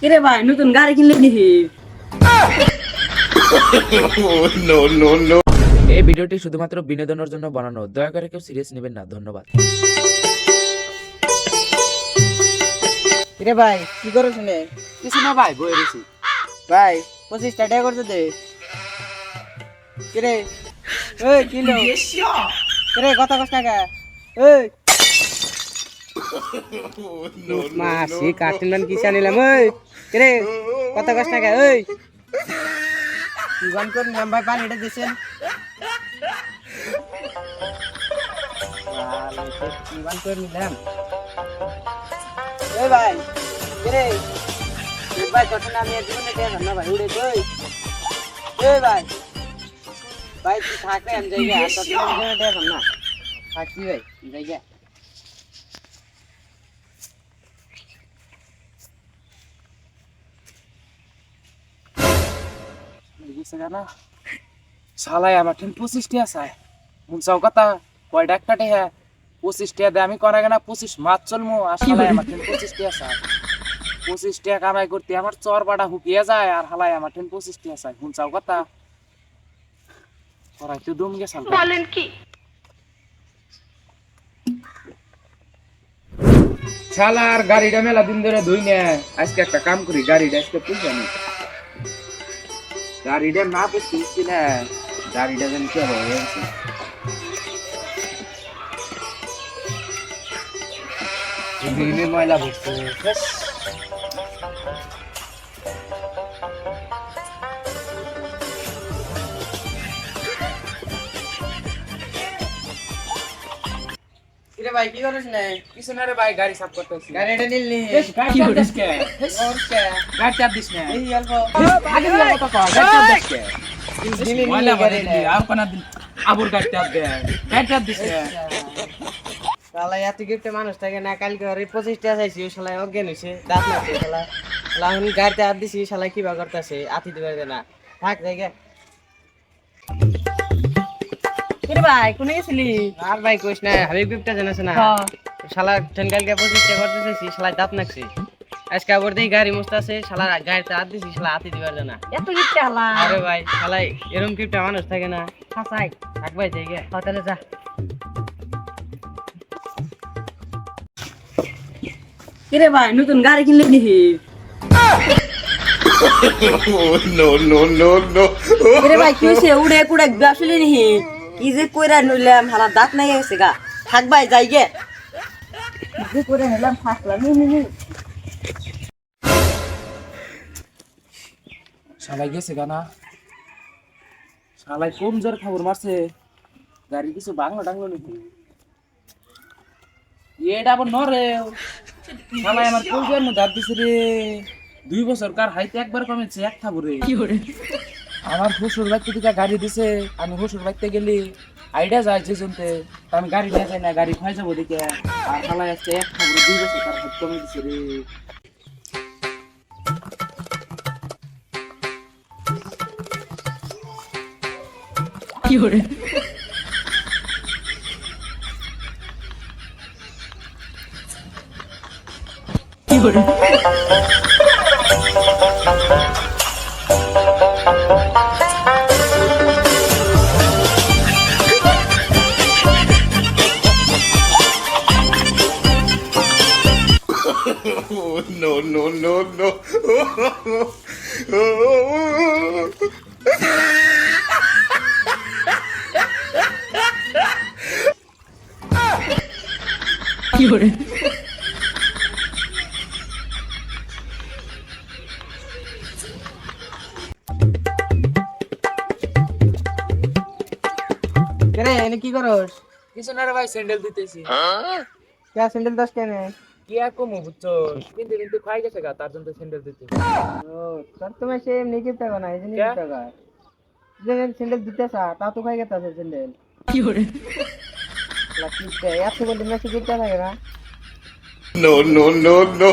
কিরে ভাই নতুন গাড়ি কিনলে নাকি? No no no. এই ভিডিওটি শুধুমাত্র বিনোদনের জন্য বানানো, দয়া করে কেউ সিরিয়াস নেবেন না। ধন্যবাদ। কিরে ভাই কি করছ নে? কিছু না ভাই, বই রয়েছি। ভাই 25 টাকা করতে দে। কিরে ওই কিলো কিরে কত কষ্ট টাকা? ওই মাসি কাটিলাম কি জানিলাম। ওই কিরে কত কষ্ট টাকা? ওই জীবন করে নিলাম ভাই, পানিটা দিছেন জীবন করে নিলাম। এই ভাই কিরে ভাই ছোট না, আমি জীবনে দেখলাম না ভাই উড়ে। কই এই ভাই ভাই তুই থাকলে আমি যাই আর তোর জীবনে দেখলাম না। থাকছি ভাই যাই। শালাই আমার 25 টাকা চাই। মুনসাও কথা কয়টা একটা টাকা 25 টাকা দে, আমি করা গেনা 25 মাস চলমু। আর শালাই আমার 25 টাকা চাই। 25 টাকা কামাই করতে আমার চর বাটা হুকিয়ে যায়, আর হালাই আমার 25 টাকা চাই। মুনসাও কথা করাই তো দম গেছাল। বলেন কি শালার গাড়িটা মেলা দিন ধরে ধুই না। আজকে একটা কাম করি, গাড়িটা আজকে পুষে আনি। গাড়িটা না পুষছি না, গাড়িটা যেন কি হয়ে গেছে। ময়লা ভরছে। কিরে ভাই কি করছ নে? কিছু না রে ভাই, গাড়ি সাফ করতেছি। গাড়িটা নিলি গাড়ি চাপ দিস কে? গাড়ি চাপ দিস না। এই অল্প আগে যাবো তো কর, গাড়ি চাপ দিস কে? দিলি ময়লা ভরে গাড়িটা। দিলি, আর কোন দিন আবুর গাড়ি চাপ দে। গাড়ি চাপ দিস কে? শালা এত গিফটে মানুষ থাকে না। কালকে ওর 25 টাকা চাইছি, ও শালা অজ্ঞান হইছে, দাঁত নাছে শালা। শালা আমি গাড়িতে হাত দিছি, শালা কি বা করতেছে, আতি দিবে না। থাক জায়গা। কিরে ভাই কোনে গেছিলি? আর ভাই কইস না, হাবিব গিফটটা জানাস না? শালা কালকে 25 টাকা করতে চাইছি, শালা দাঁত নাকছে। আজকে আবার দেই গাড়ি মস্ত আছে, শালা গাড়িতে হাত দিছি, শালা আতি দিবে না। এত গিফট আলা আরে ভাই শালা এরকম গিফটে মানুষ থাকে না। হাসাই থাক ভাই জায়গা। হোটেলে যা। কিরে ভাই নতুন গাড়ি কিনলে নাকি? No no no no. কিরে ভাই কি হইছে? উড়ে কুড়ে গাছলি নাকি? কি যে কইরা নইলাম, হালা দাঁত নাই গেছে গা। থাক ভাই যাই গে। কি করে নিলাম ফাসলা নি। শালাই গেছে গানা। শালাই কম জোর খবর মারছে। গাড়ি কিছু বাংলা টাংলো নাকি? এটা আবার নরে। শালাই আমার কোন জন্য দাঁত দিছে রে। 2 বছর কার হাইতে একবার কমেছে, এক থাবুরে। কি করে? আমার শ্বশুর বাড়িতে দিকে গাড়ি দিছে, আমি শ্বশুর বাড়িতে গেলি আইডিয়া যায় যে জনতে, তা আমি গাড়ি নিয়ে যাই না, গাড়ি খাই যাবো দিকে। আর শালাই আসছে এক থাবুরে 2 বছর কার হাইতে কমে দিছে রে। কি করে? কি করে? No no no no. কি করে? কিরে এনে কি করস? কিছু না রে ভাই, স্যান্ডেল দিতেছি। কে স্যান্ডেল দশ কেনে? কি আর কমু বুঝছো, কিন্তু কিন্তু খাই গেছে গা, তার জন্য স্যান্ডেল দিতেছি। ও তোর তুমি সে এমনি গিফট টাকা না, এই জন্য কে? গিফট টাকা। যে স্যান্ডেল দিতেছা তা তো খাই গেতাছে স্যান্ডেল। কি করে? লাকিতে এত বলতে মেসি গিফট থাকে না। No no no no.